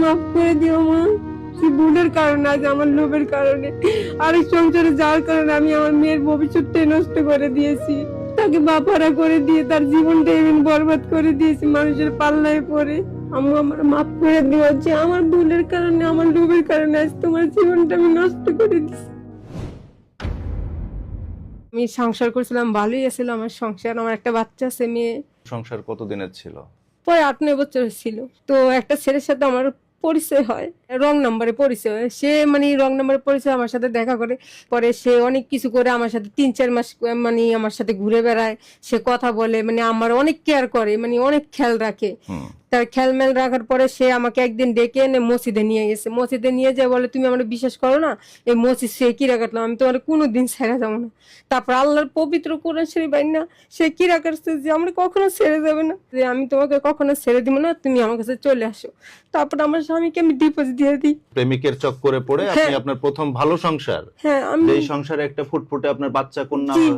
মাফ করে দিও মা। তুই ভুলের কারণে, আজ আমার লোভের কারণে, আরেক সংসারে যাওয়ার কারণে আমি আমার মেয়ের ভবিষ্যৎটাই নষ্ট করে দিয়েছি। তাকে বাপারা করে দিয়ে তার জীবনটা এমন বরবাদ করে দিয়েছি মানুষের পাল্লায় পড়ে। আম্মু আমার মাফ করে দিও, যে আমার ভুলের কারণে, আমার লোভের কারণে আজ তোমার জীবনটা আমি নষ্ট করে দিয়েছি। আমি সংসার করছিলাম, ভালোই আছিল আমার সংসার। আমার একটা বাচ্চা আছে, মেয়ে। সংসার কতদিনের ছিল? প্রায় 8-9 বছর ছিল। তো একটা ছেলের সাথে আমার পরিচয় হয়, রং নাম্বারে পরিচয় হয়। সে রং নাম্বারে পরিচয়, আমার সাথে দেখা করে। পরে সে অনেক কিছু করে আমার সাথে 3-4 মাস আমার সাথে ঘুরে বেড়ায়। সে কথা বলে, আমার অনেক কেয়ার করে, অনেক খেয়াল রাখে। তার খেয়ালমেল রাখার পরে সে আমাকে একদিন ডেকে এনে মসজিদে নিয়ে গেছে। মসজিদে নিয়ে যায়, বলে তুমি আমার বিশ্বাস করো না, এই মসজিদ সে কিরা কাটলাম, আমি তোমার কোনোদিন ছেড়ে যাবো না। তারপর আল্লাহর পবিত্র কোরআন শরীফ বাইনা সে কিরা কাটছে যে আমরা কখনো ছেড়ে যাবে না, যে আমি তোমাকে কখনো ছেড়ে দিব না, তুমি আমার কাছে চলে আসো। তারপর আমার স্বামীকে আমি ডিপোজিট দিয়ে দিই। প্রেমিকের চক্করে পড়ে আপনি আপনার প্রথম ভালো সংসার, এই সংসারে একটা ফুটফুটে আপনার বাচ্চা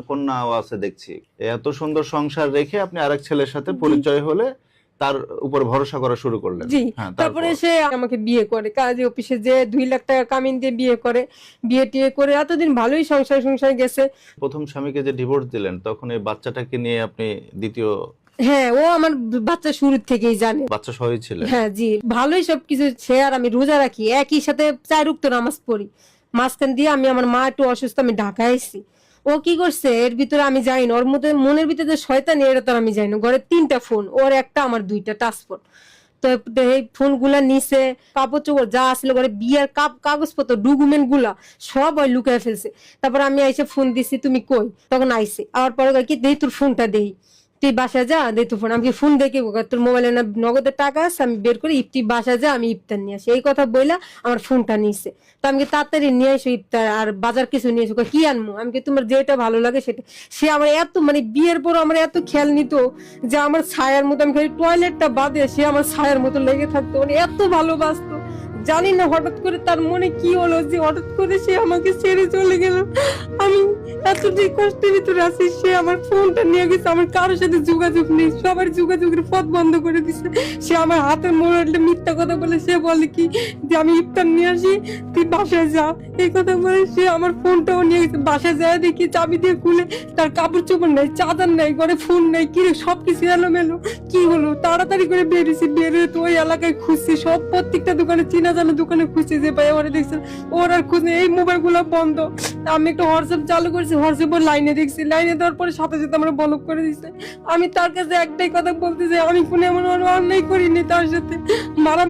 কন্যাও আছে দেখছি, এত সুন্দর সংসার রেখে আপনি আরেক ছেলের সাথে পরিচয় হলে তার উপর ভরসা করা শুরু করলেন। জি। তারপরে সে আমাকে বিয়ে করে, কাজী অফিসে যে 2 লাখ টাকা কামিন দিয়ে বিয়ে করে। বিয়ে টিয়ে করে এতদিন ভালোই সংসার গেছে। প্রথম স্বামীকে যে ডিভোর্স দিলেন, তখন এই বাচ্চাটাকে নিয়ে আপনি দ্বিতীয়? হ্যাঁ, ও আমার বাচ্চা শুরু থেকেই জানে। বাচ্চা সহই ছিল? হ্যাঁ জি, ভালোই সবকিছু। সে আর আমি রোজা রাখি, একই সাথে 4 ওয়াক্ত নামাজ পড়ি। মাঝখান দিয়ে আমার মা একটু অসুস্থ, আমি ঢাকায় এসেছি। ও কি করছে এর ভিতরে আমি যাই না, ওর মধ্যে মনের ভিতরে যে শয়তানি, এটা তো আমি যাই না। ঘরে 3টা ফোন, ওর একটা, আমার 2টা টাচ ফোন। তো এই ফোন গুলা নিচে, কাপড় চোপড় যা আসলে ঘরে, বিয়ের কাগজপত্র, ডকুমেন্ট গুলা সব ওই লুকায় ফেলছে। তারপর আমি আইসে ফোন দিছি, তুমি কই? তখন আইসে, আবার পরে কি দেই তোর ফোনটা দেই, তুই বাসা যা, দে তোর ফোন। আমি ফোন দেখে, তোর মোবাইলে না নগদের টাকা আছে, আমি বের করে তুই বাসা যা, আমি ইফতার নিয়ে আসি। এই কথা বইলা আমার ফোনটা নিয়েছে। তো আমি তাড়াতাড়ি নিয়ে আসো ইফতার আর বাজার কিছু নিয়ে এসো। কি আনবো? আমি তোমার যেটা ভালো লাগে সেটা। সে আমার এত বিয়ের পর আমার এত খেয়াল নিত যে আমার ছায়ার মতো, আমি খালি টয়লেটটা বাদে সে আমার ছায়ার মতো লেগে থাকতো, এত ভালোবাসতো। জানি না হঠাৎ করে তার মনে কি হলো যে হঠাৎ করে সে আমাকে ছেড়ে চলে গেল। আমি এতটাই কষ্টের ভিতরে আছি। সে আমার ফোনটা নিয়ে গেছে, আমার কারোর সাথে যোগাযোগ নেই, সবার যোগাযোগের পথ বন্ধ করে দিছে। সে আমার হাতের মোবাইলটা মিথ্যা কথা বলে, সে বলে কি যে আমি ইফতার নিয়ে আসি, তুই বাসায় যা, এই কথা বলে সে আমার ফোনটাও নিয়ে গেছে। বাসায় যায় দেখি চাবি দিয়ে খুলে তার কাপড় চোপড় নাই, চাদর নাই, ঘরে ফোন নাই, কিরে সবকিছু এলোমেলো। কি হলো? তাড়াতাড়ি করে বেরিয়েছি, বেরিয়ে তো ওই এলাকায় খুঁজছি, সব প্রত্যেকটা দোকানে, চিনা জানা দোকানে খুঁজছি, যে ভাই আমার দেখছে। ওর আর খুঁজে, এই মোবাইল গুলো বন্ধ। আমি একটা হোয়াটসঅ্যাপ চালু করেছি, হোয়াটসঅ্যাপ লাইনে দেখছি, লাইনে দেওয়ার পরে সাথে সাথে আমরা ব্লক করে দিচ্ছে। আমি তার কাছে একটাই কথা বলতে চাই, আমি কোনো এমন অন্যায় করিনি তার সাথে। মারা